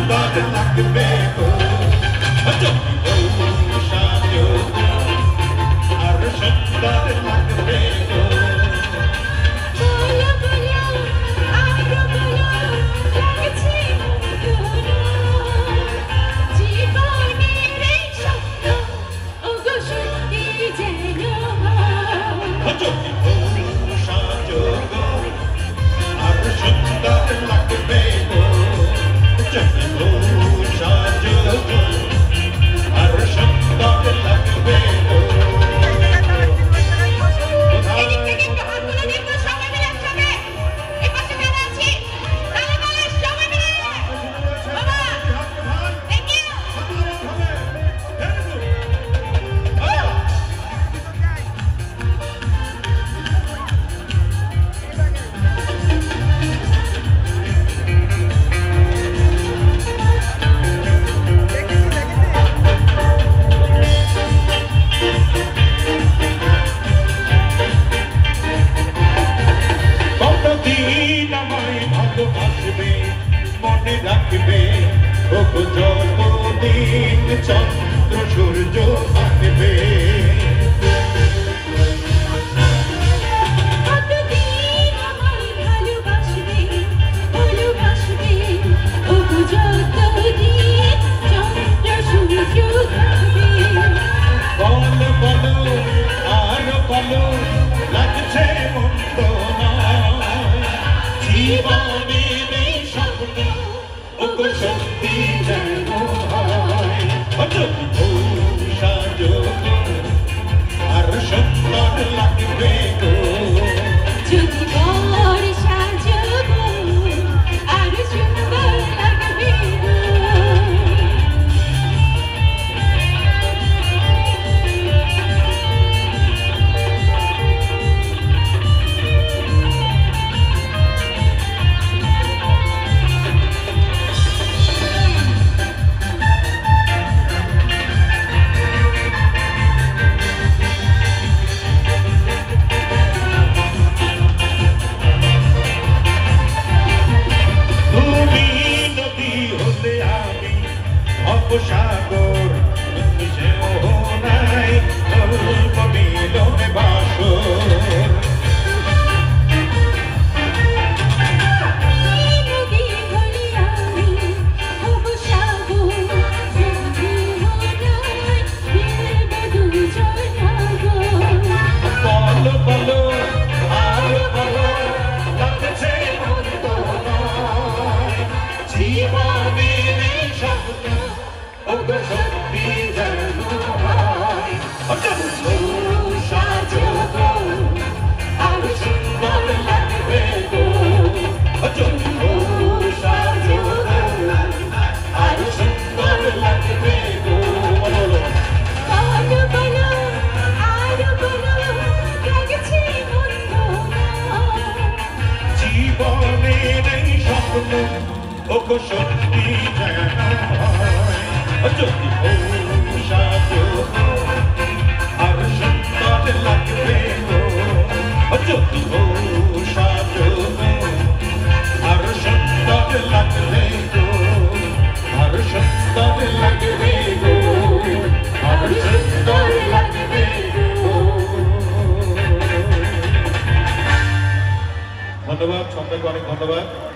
सुंदर लगबे गो আর সুন্দর লাগবে গো বলো বলো আরো বলো লাগছে মধুর জীবনের এই স্বপ্ন ওগো সত্যি যেন যদি সাজো গো আর সুন্দর লাগবে গো যদি সাজো গো আর সুন্দর লাগবে গো মনে রাখবে ওগো যতদিন চন্দ্র সূর্য থাকবে কতদিন আমায় ভালোবাসবে ভালোবাসবে ওগো যতদিন চন্দ্র সূর্য থাকবে বলো বলো আর বলো লাগছে মন্দ নয় জীবনে ওগো সত্যি যেন হয় যদি সাজো আর সুন্দর লাগবে গো যদি বর সাজবো আর সুন্দর লাগবে গো সাগর মিশে মোহনায় অল্প মিলনে বাসর নদী হলে আমি হব সাগর মোহনায় ফিরব দুজন বলো বলো আর বলো লাগছে মন্দ নয় জীবনের এই স্বপ্ন ওগো সত্যি যেন হয় সাজো গো আর সুন্দর লাগবে গো যদি সাজো গো আর সুন্দর লাগবে গো বলো বলো আর বলো লাগছে মন্দ জীবনের এই স্বপ্ন ওগো সত্যি যেন হয় যদি সাজো আর সুন্দর লাগবে গো যদি সাজো আর সুন্দর লাগবে গো আর সুন্দর লাগবে গো আর সুন্দর লাগবে গো ধন্যবাদ সবাইকে অনেক ধন্যবাদ।